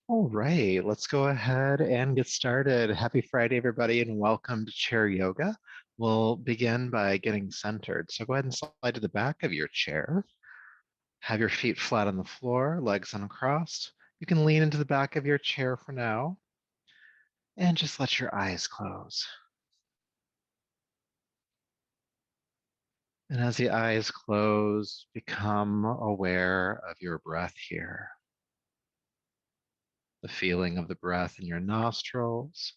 All right, let's go ahead and get started. Happy Friday, everybody, and welcome to Chair Yoga. We'll begin by getting centered. So go ahead and slide to the back of your chair. Have your feet flat on the floor, legs uncrossed. You can lean into the back of your chair for now, and just let your eyes close. And as the eyes close, become aware of your breath here, the feeling of the breath in your nostrils,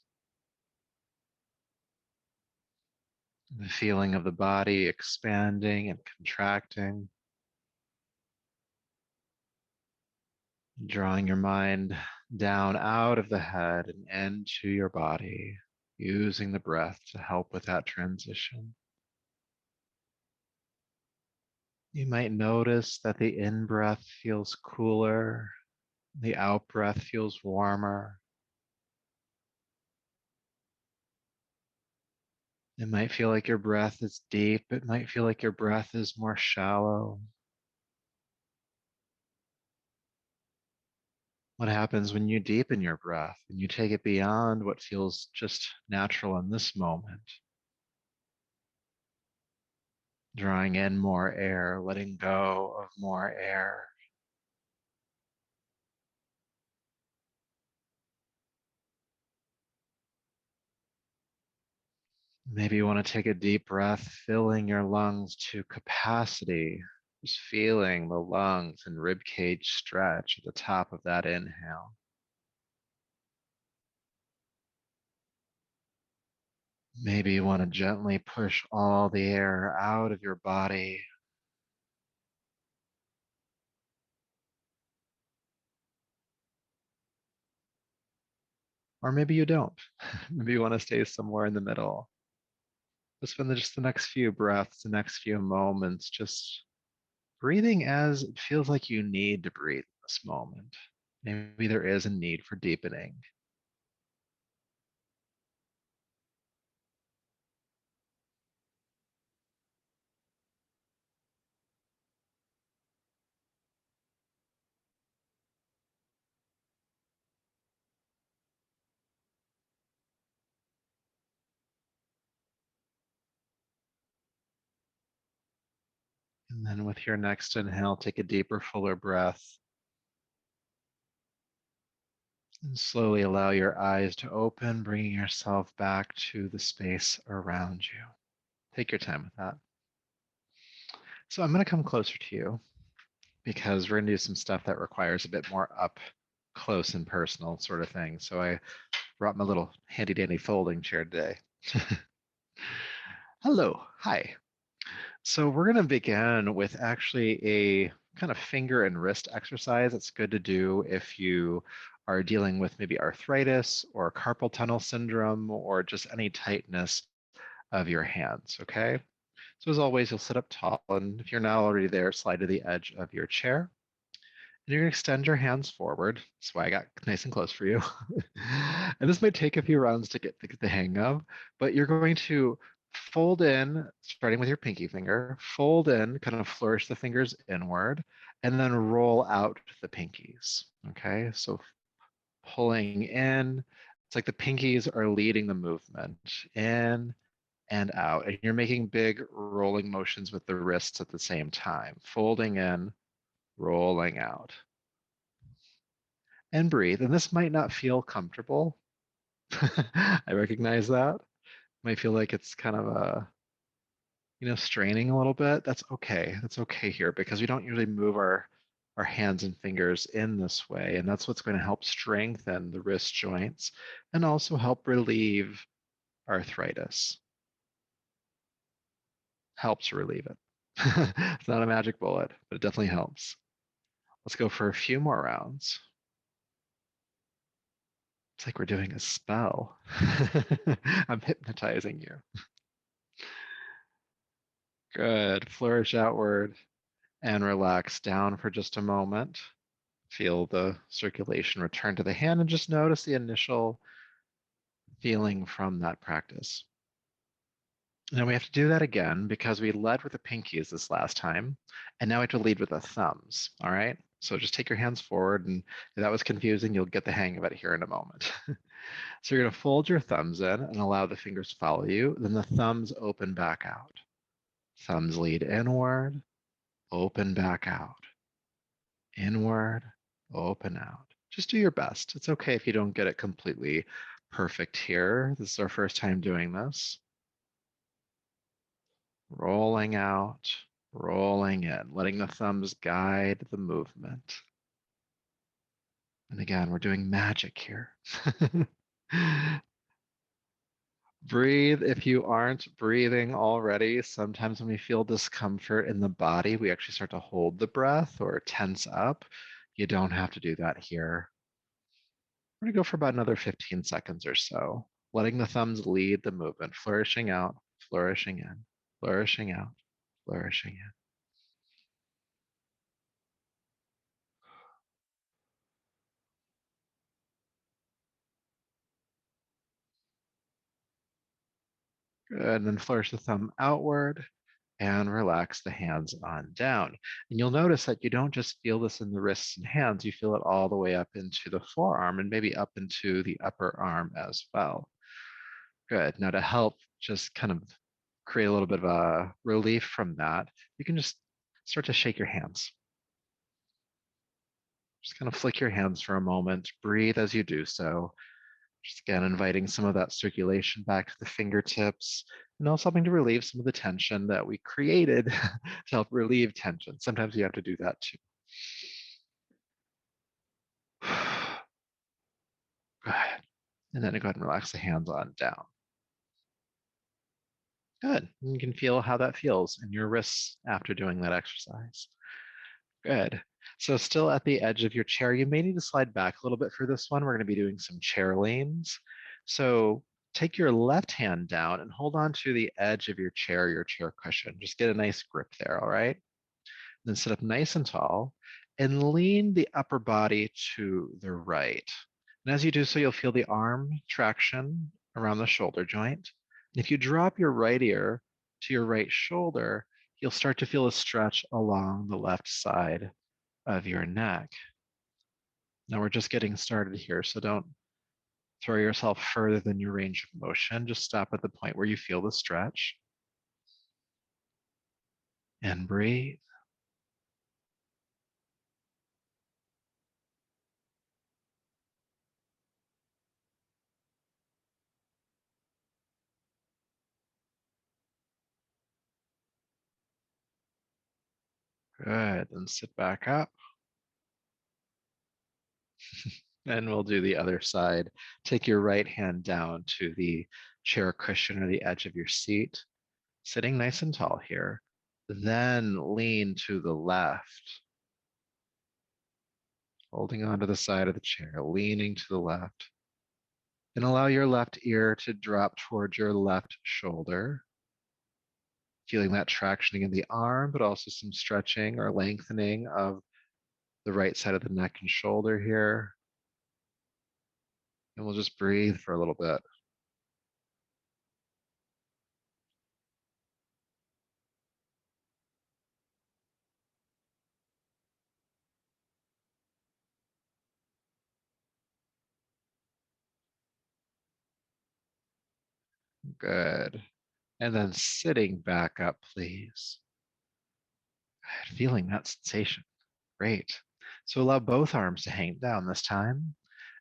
the feeling of the body expanding and contracting, drawing your mind down out of the head and into your body, using the breath to help with that transition. You might notice that the in-breath feels cooler, the out-breath feels warmer. It might feel like your breath is deep. It might feel like your breath is more shallow. What happens when you deepen your breath and you take it beyond what feels just natural in this moment? Drawing in more air, letting go of more air. Maybe you want to take a deep breath, filling your lungs to capacity, just feeling the lungs and rib cage stretch at the top of that inhale. Maybe you want to gently push all the air out of your body. Or maybe you don't. Maybe you want to stay somewhere in the middle. Just spend just the next few breaths, the next few moments, just breathing as it feels like you need to breathe in this moment. Maybe there is a need for deepening. And then with your next inhale, take a deeper, fuller breath and slowly allow your eyes to open, bringing yourself back to the space around you. Take your time with that. So I'm going to come closer to you because we're going to do some stuff that requires a bit more up close and personal sort of thing. So I brought my little handy dandy folding chair today. Hello. Hi. So we're going to begin with actually a kind of finger and wrist exercise. It's good to do if you are dealing with maybe arthritis or carpal tunnel syndrome or just any tightness of your hands, okay? So as always, you'll sit up tall, and if you're not already there, slide to the edge of your chair. And you're going to extend your hands forward. That's why I got nice and close for you. And this might take a few rounds to get the hang of, but you're going to fold in, starting with your pinky finger, fold in, kind of flourish the fingers inward, and then roll out the pinkies. Okay, so pulling in, it's like the pinkies are leading the movement in and out, and you're making big rolling motions with the wrists at the same time, folding in, rolling out. And breathe. And this might not feel comfortable. I recognize that. Might feel like it's kind of straining a little bit. That's okay. That's okay here because we don't usually move our hands and fingers in this way. And that's what's going to help strengthen the wrist joints and also help relieve arthritis. Helps relieve it. It's not a magic bullet, but it definitely helps. Let's go for a few more rounds. It's like we're doing a spell. I'm hypnotizing you. Good. Flourish outward and relax down for just a moment. Feel the circulation return to the hand and just notice the initial feeling from that practice. Now we have to do that again because we led with the pinkies this last time, and now we have to lead with the thumbs, all right? So just take your hands forward, and if that was confusing, you'll get the hang of it here in a moment. So you're going to fold your thumbs in and allow the fingers to follow you. Then the thumbs open back out. Thumbs lead inward, open back out. Inward, open out. Just do your best. It's okay if you don't get it completely perfect here. This is our first time doing this. Rolling out, rolling in, letting the thumbs guide the movement. And again, we're doing magic here. Breathe if you aren't breathing already. Sometimes when we feel discomfort in the body, we actually start to hold the breath or tense up. You don't have to do that here. We're going to go for about another 15 seconds or so, letting the thumbs lead the movement, flourishing out, flourishing in, flourishing out, flourishing in. Good. And then flourish the thumb outward and relax the hands on down. And you'll notice that you don't just feel this in the wrists and hands, you feel it all the way up into the forearm and maybe up into the upper arm as well. Good. Now to help just kind of create a little bit of a relief from that, you can just start to shake your hands. Just kind of flick your hands for a moment. Breathe as you do so. Just again, inviting some of that circulation back to the fingertips and also helping to relieve some of the tension that we created to help relieve tension. Sometimes you have to do that too. Good. And then go ahead and relax the hands on down. Good. And you can feel how that feels in your wrists after doing that exercise. Good. So still at the edge of your chair, you may need to slide back a little bit for this one. We're going to be doing some chair leans. So take your left hand down and hold on to the edge of your chair cushion. Just get a nice grip there, all right? Then sit up nice and tall and lean the upper body to the right. And as you do so, you'll feel the arm traction around the shoulder joint. And if you drop your right ear to your right shoulder, you'll start to feel a stretch along the left side of your neck. Now we're just getting started here, so don't throw yourself further than your range of motion. Just stop at the point where you feel the stretch and breathe. Good, then sit back up and we'll do the other side. Take your right hand down to the chair cushion or the edge of your seat, sitting nice and tall here. Then lean to the left, holding onto the side of the chair, leaning to the left. And allow your left ear to drop towards your left shoulder, feeling that tractioning in the arm, but also some stretching or lengthening of the right side of the neck and shoulder here. And we'll just breathe for a little bit. Good. And then sitting back up, please. Good. Feeling that sensation. Great. So allow both arms to hang down this time.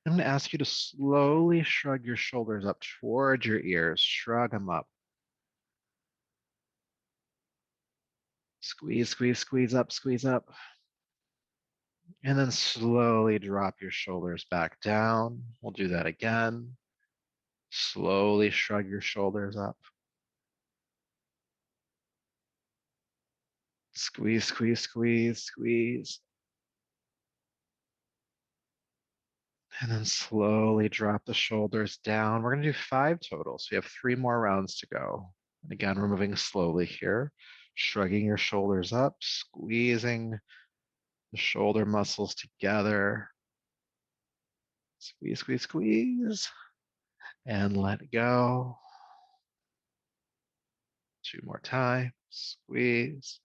I'm going to ask you to slowly shrug your shoulders up towards your ears. Shrug them up. Squeeze, squeeze, squeeze up, squeeze up. And then slowly drop your shoulders back down. We'll do that again. Slowly shrug your shoulders up. Squeeze, squeeze, squeeze, squeeze. And then slowly drop the shoulders down. We're going to do 5 total. So we have 3 more rounds to go. And again, we're moving slowly here, shrugging your shoulders up, squeezing the shoulder muscles together. Squeeze, squeeze, squeeze. And let go. 2 more times. Squeeze.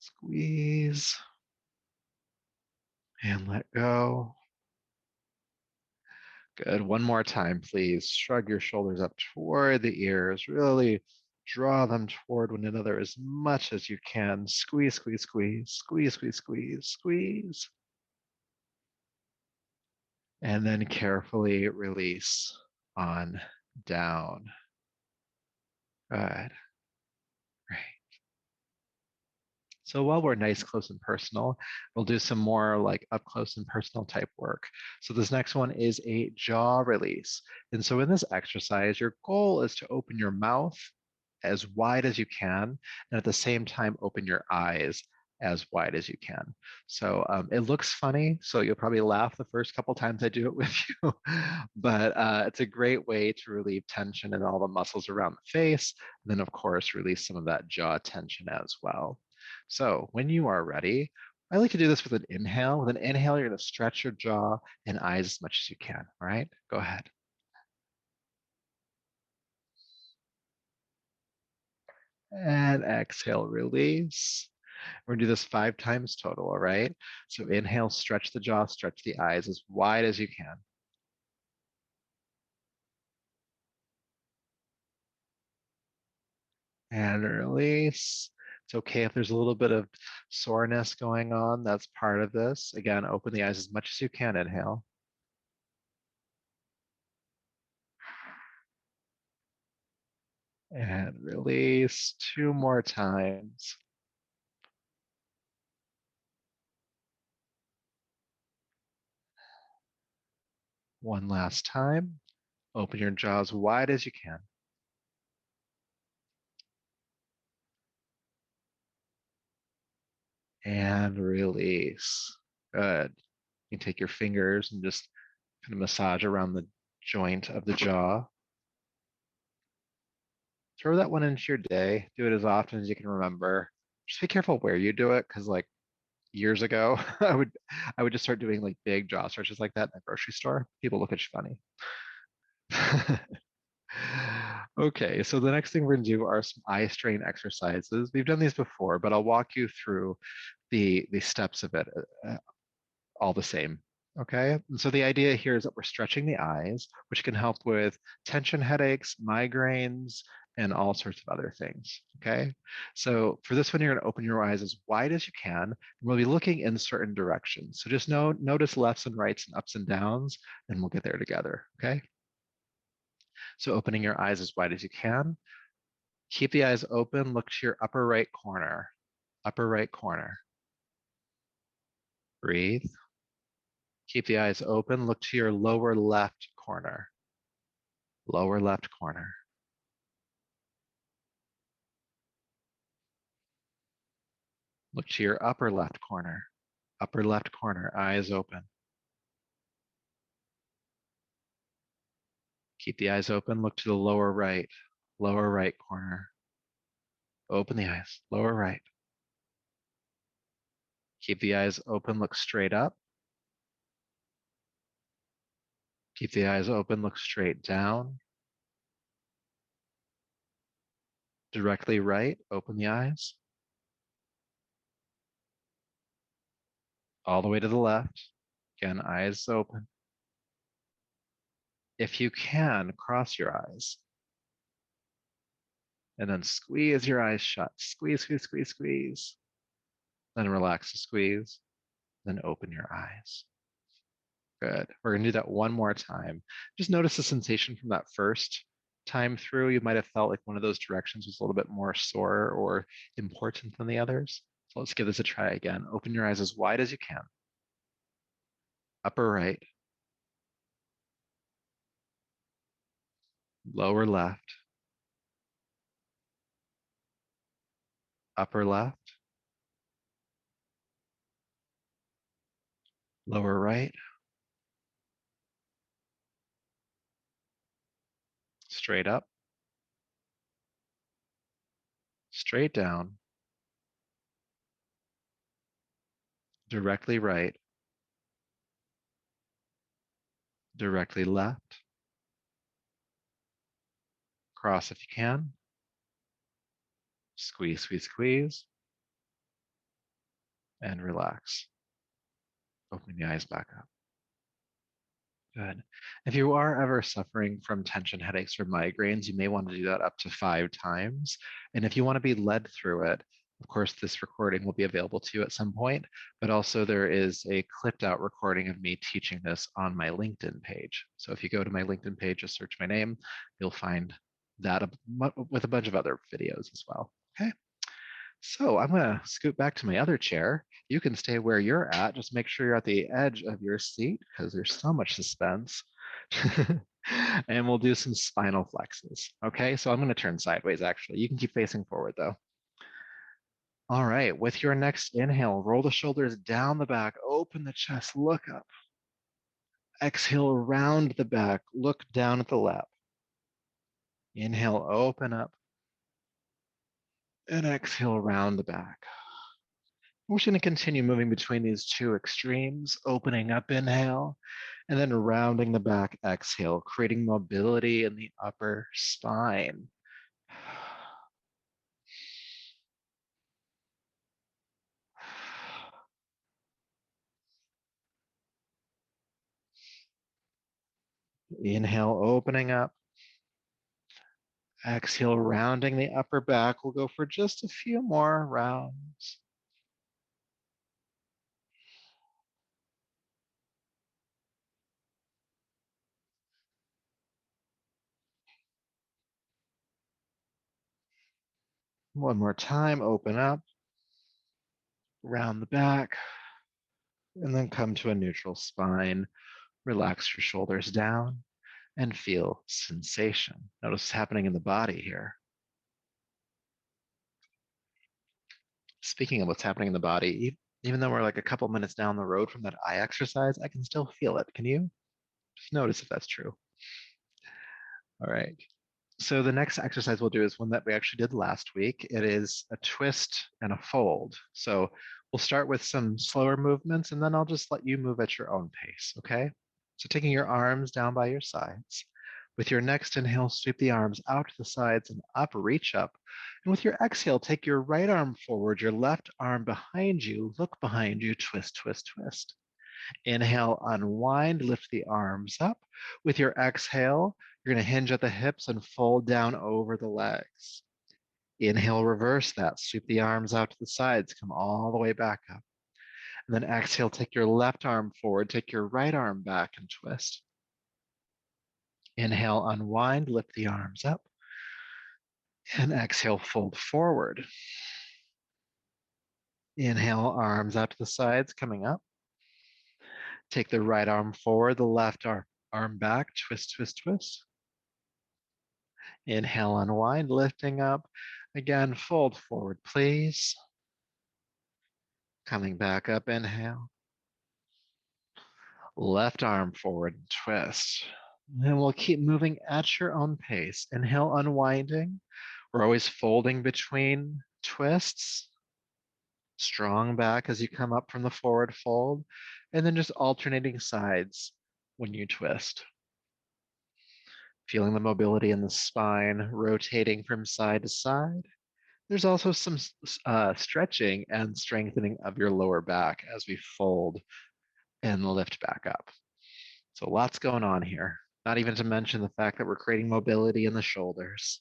Squeeze and let go. Good. One more time, please. Shrug your shoulders up toward the ears. Really draw them toward one another as much as you can. Squeeze, squeeze, squeeze, squeeze, squeeze, squeeze, squeeze. And then carefully release on down. Good. Great. So while we're nice, close, and personal, we'll do some more like up close and personal type work. So this next one is a jaw release. And so in this exercise, your goal is to open your mouth as wide as you can, and at the same time, open your eyes as wide as you can. So it looks funny, so you'll probably laugh the first couple times I do it with you, but it's a great way to relieve tension in all the muscles around the face, and then of course, release some of that jaw tension as well. So when you are ready, I like to do this with an inhale. With an inhale, you're going to stretch your jaw and eyes as much as you can. All right, go ahead. And exhale, release. We're going to do this 5 times total. All right. So inhale, stretch the jaw, stretch the eyes as wide as you can. And release. It's okay if there's a little bit of soreness going on. That's part of this. Again, open the eyes as much as you can. Inhale. And release 2 more times. One last time. Open your jaw as wide as you can. And release. Good. You can take your fingers and just kind of massage around the joint of the jaw. Throw that one into your day. Do it as often as you can remember. Just be careful where you do it, because like years ago, I would just start doing like big jaw stretches like that in the grocery store. People look at you funny. Okay, so the next thing we're gonna do are some eye strain exercises. We've done these before, but I'll walk you through the steps of it all the same. Okay, and so the idea here is that we're stretching the eyes, which can help with tension headaches, migraines, and all sorts of other things. Okay, so for this one, you're going to open your eyes as wide as you can, and we'll be looking in certain directions. So just notice lefts and rights and ups and downs, and we'll get there together. Okay, so opening your eyes as wide as you can. Keep the eyes open, look to your upper right corner. Upper right corner. Breathe. Keep the eyes open, look to your lower left corner. Lower left corner. Look to your upper left corner. Upper left corner, eyes open. Keep the eyes open, look to the lower right corner. Open the eyes, lower right. Keep the eyes open, look straight up. Keep the eyes open, look straight down. Directly right, open the eyes. All the way to the left. Again, eyes open. If you can, cross your eyes. And then squeeze your eyes shut. Squeeze, squeeze, squeeze, squeeze. Then relax the squeeze. Then open your eyes. Good. We're going to do that one more time. Just notice the sensation from that first time through. You might have felt like one of those directions was a little bit more sore or important than the others. So let's give this a try again. Open your eyes as wide as you can. Upper right, lower left, upper left, lower right, straight up, straight down, directly right, directly left, cross if you can, squeeze, squeeze, squeeze, and relax, opening the eyes back up. Good. If you are ever suffering from tension headaches or migraines, you may want to do that up to 5 times. And if you want to be led through it, of course, this recording will be available to you at some point, but also there is a clipped out recording of me teaching this on my LinkedIn page. So if you go to my LinkedIn page, just search my name, you'll find that with a bunch of other videos as well. Okay. So I'm going to scoot back to my other chair. You can stay where you're at. Just make sure you're at the edge of your seat because there's so much suspense. And we'll do some spinal flexes. Okay, so I'm going to turn sideways actually. You can keep facing forward though. All right, with your next inhale, roll the shoulders down the back, open the chest, look up. Exhale, round the back, look down at the lap. Inhale, open up. And exhale, round the back. We're just going to continue moving between these two extremes, opening up, inhale, and then rounding the back, exhale, creating mobility in the upper spine. Inhale, opening up. Exhale, rounding the upper back. We'll go for just a few more rounds. One more time, open up, round the back, and then come to a neutral spine. Relax your shoulders down and feel sensation. Notice what's happening in the body here. Speaking of what's happening in the body, even though we're like a couple minutes down the road from that eye exercise, I can still feel it. Can you? Just notice if that's true. All right. So the next exercise we'll do is one that we actually did last week. It is a twist and a fold. So we'll start with some slower movements, and then I'll just let you move at your own pace, okay? So taking your arms down by your sides. With your next inhale, sweep the arms out to the sides and up, reach up. And with your exhale, take your right arm forward, your left arm behind you, look behind you, twist, twist, twist. Inhale, unwind, lift the arms up. With your exhale, you're going to hinge at the hips and fold down over the legs. Inhale, reverse that. Sweep the arms out to the sides, come all the way back up. And then exhale, take your left arm forward, take your right arm back and twist. Inhale, unwind, lift the arms up. And exhale, fold forward. Inhale, arms out to the sides, coming up. Take the right arm forward, the left arm back, twist, twist, twist. Inhale, unwind, lifting up. Again, fold forward, please. Coming back up, inhale. Left arm forward, twist. And we'll keep moving at your own pace. Inhale, unwinding. We're always folding between twists. Strong back as you come up from the forward fold. And then just alternating sides when you twist. Feeling the mobility in the spine, rotating from side to side. There's also some stretching and strengthening of your lower back as we fold and lift back up. So lots going on here. Not even to mention the fact that we're creating mobility in the shoulders.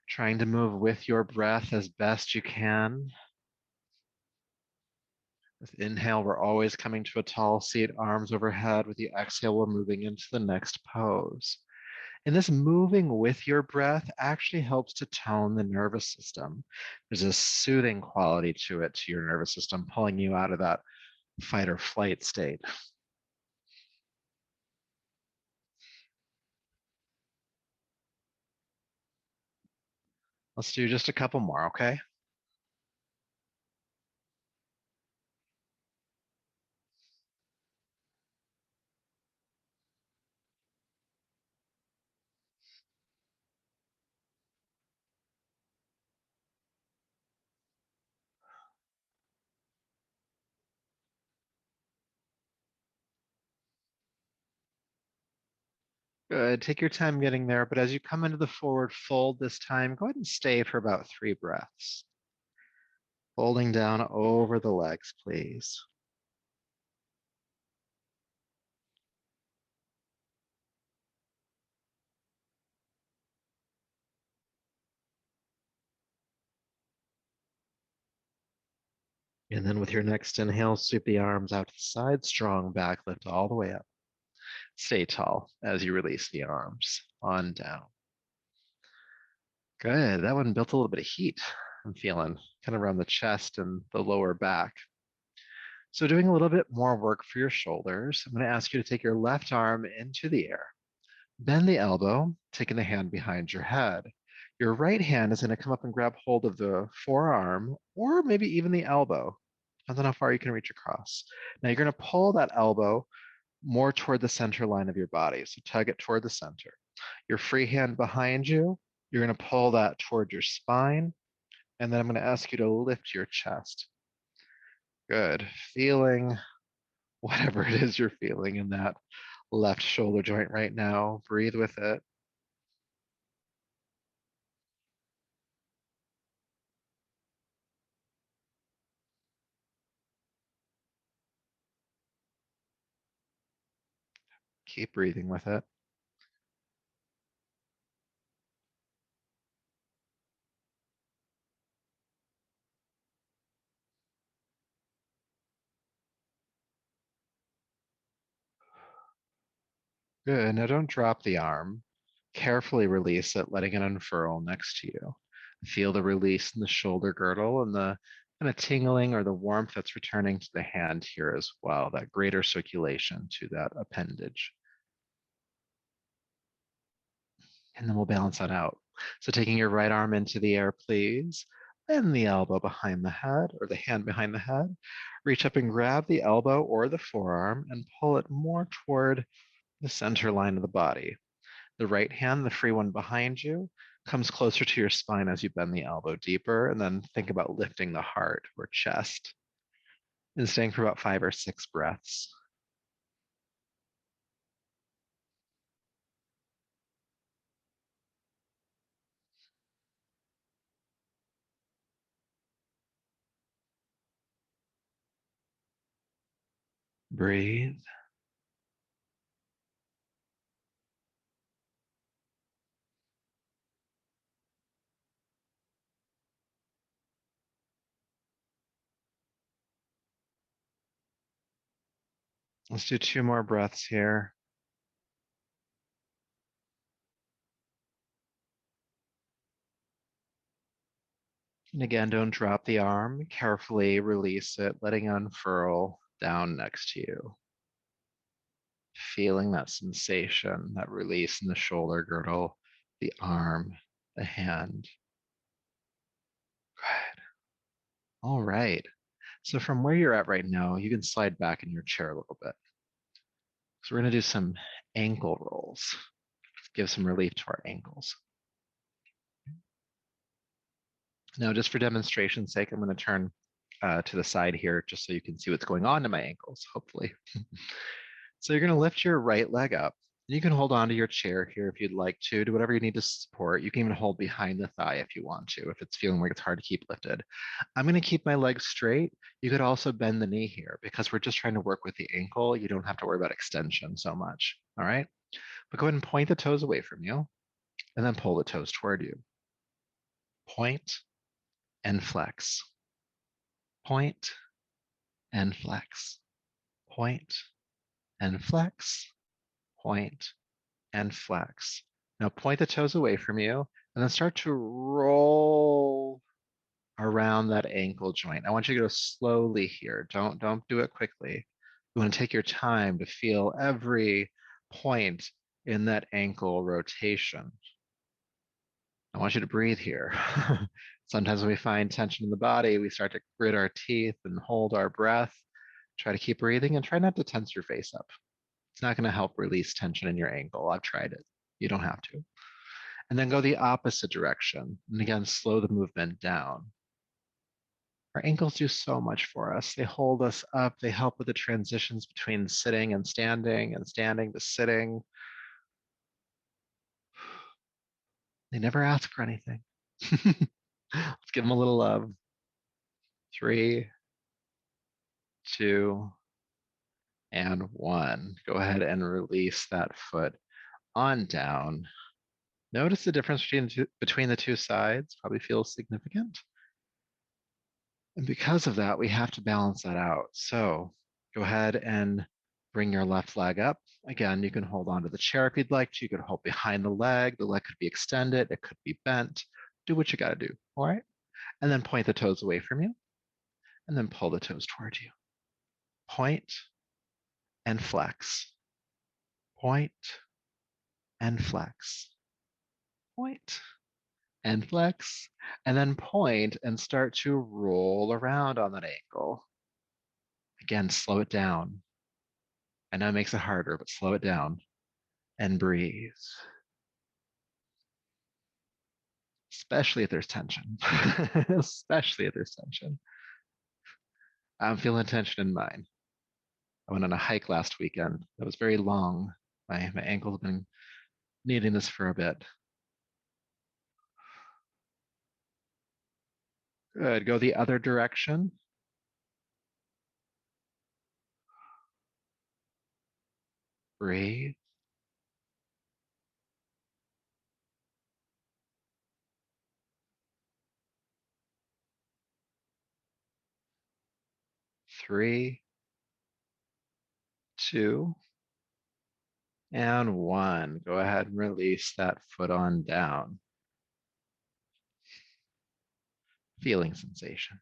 Trying to move with your breath as best you can. With inhale, we're always coming to a tall seat, arms overhead. With the exhale, we're moving into the next pose. And this moving with your breath actually helps to tone the nervous system. There's a soothing quality to it, to your nervous system, pulling you out of that fight or flight state. Let's do just a couple more, okay? Good. Take your time getting there, but as you come into the forward fold this time, go ahead and stay for about 3 breaths. Folding down over the legs, please. And then with your next inhale, sweep the arms out to the side, strong back lift all the way up. Stay tall as you release the arms on down. Good. That one built a little bit of heat. I'm feeling kind of around the chest and the lower back. So doing a little bit more work for your shoulders, I'm going to ask you to take your left arm into the air. Bend the elbow, taking the hand behind your head. Your right hand is going to come up and grab hold of the forearm or maybe even the elbow. Depends on how far you can reach across. Now you're going to pull that elbow more toward the center line of your body. So tug it toward the center. Your free hand behind you, you're going to pull that toward your spine. And then I'm going to ask you to lift your chest. Good. Feeling whatever it is you're feeling in that left shoulder joint right now. Breathe with it. Keep breathing with it. Good. Now don't drop the arm. Carefully release it, letting it unfurl next to you. Feel the release in the shoulder girdle and the kind of tingling or the warmth that's returning to the hand here as well, that greater circulation to that appendage. And then we'll balance that out. So taking your right arm into the air, please. Bend the elbow behind the head or the hand behind the head. Reach up and grab the elbow or the forearm and pull it more toward the center line of the body. The right hand, the free one behind you, comes closer to your spine as you bend the elbow deeper, and then think about lifting the heart or chest and staying for about 5 or 6 breaths. Breathe. Let's do 2 more breaths here. And again, don't drop the arm. Carefully release it, letting it unfurl down next to you. Feeling that sensation, that release in the shoulder girdle, the arm, the hand. Good. All right. So from where you're at right now, you can slide back in your chair a little bit. So we're going to do some ankle rolls. Give some relief to our ankles. Now, just for demonstration's sake, I'm going to turn to the side here just so you can see what's going on to my ankles, hopefully. So you're going to lift your right leg up. You can hold on to your chair here if you'd like to. Do whatever you need to support. You can even hold behind the thigh if you want to, if it's feeling like it's hard to keep lifted. I'm going to keep my legs straight. You could also bend the knee here because we're just trying to work with the ankle. You don't have to worry about extension so much. All right. But go ahead and point the toes away from you and then pull the toes toward you. Point and flex. Point and flex. Point and flex. Point and flex. Now point the toes away from you and then start to roll around that ankle joint. I want you to go slowly here. Don't do it quickly. You want to take your time to feel every point in that ankle rotation. I want you to breathe here. Sometimes when we find tension in the body, we start to grit our teeth and hold our breath. Try to keep breathing and try not to tense your face up. It's not going to help release tension in your ankle. I've tried it. You don't have to. And then go the opposite direction. And again, slow the movement down. Our ankles do so much for us. They hold us up. They help with the transitions between sitting and standing to sitting. They never ask for anything. Let's give them a little love. 3, 2, and 1. Go ahead and release that foot on down. Notice the difference between the two sides. Probably feels significant. And because of that, we have to balance that out. So go ahead and bring your left leg up. Again, you can hold onto the chair if you'd like to. You could hold behind the leg. The leg could be extended. It could be bent. Do what you got to do. All right. And then point the toes away from you. And then pull the toes towards you. Point and flex. Point and flex. Point and flex. And then point and start to roll around on that ankle. Again, slow it down. I know it makes it harder, but slow it down and breathe, especially if there's tension. Especially if there's tension. I'm feeling tension in mine. I went on a hike last weekend. That was very long. My ankle's been needing this for a bit. Good. Go the other direction. Breathe. 3, 2, and 1. Go ahead and release that foot on down. Feeling sensation.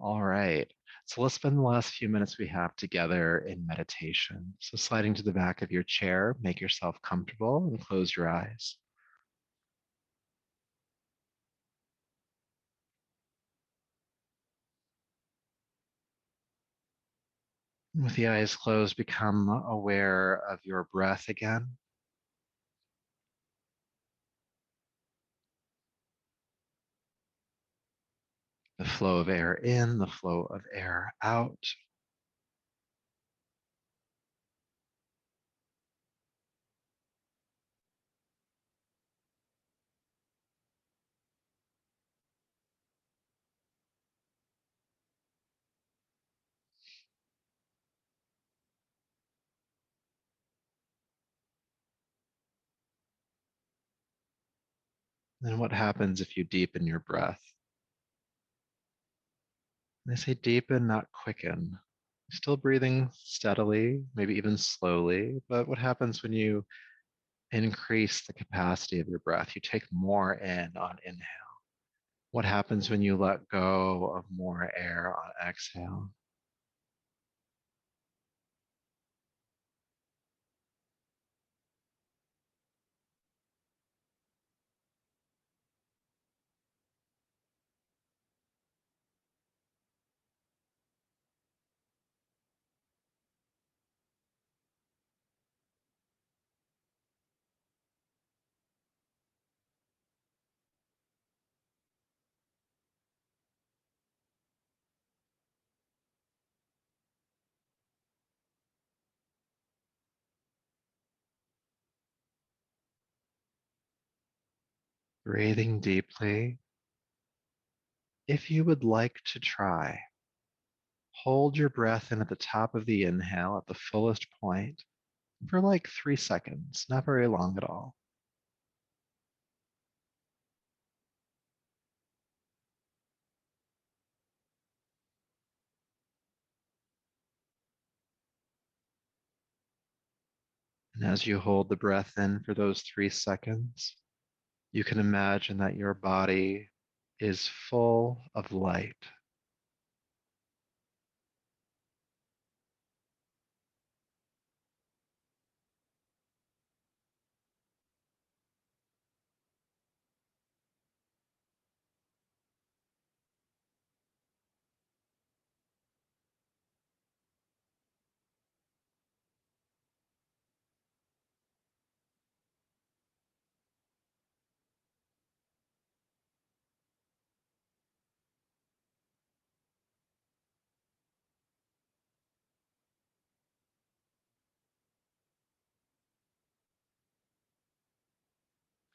All right. So let's spend the last few minutes we have together in meditation. So sliding to the back of your chair, make yourself comfortable and close your eyes. With the eyes closed, become aware of your breath again. The flow of air in, the flow of air out. Then what happens if you deepen your breath? And I say deepen, not quicken. Still breathing steadily, maybe even slowly, but what happens when you increase the capacity of your breath? You take more in on inhale. What happens when you let go of more air on exhale? Breathing deeply. If you would like to try, hold your breath in at the top of the inhale at the fullest point for like 3 seconds, not very long at all. And as you hold the breath in for those 3 seconds, you can imagine that your body is full of light.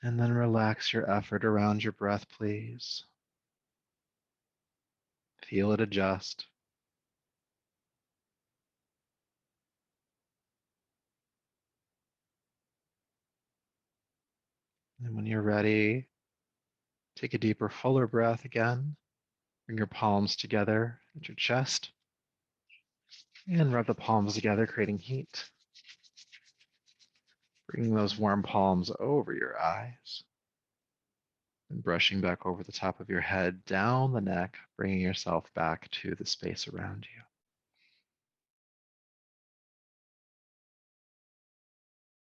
And then relax your effort around your breath, please. Feel it adjust. And when you're ready, take a deeper, fuller breath again. Bring your palms together at your chest and rub the palms together, creating heat. Bringing those warm palms over your eyes and brushing back over the top of your head, down the neck, bringing yourself back to the space around you.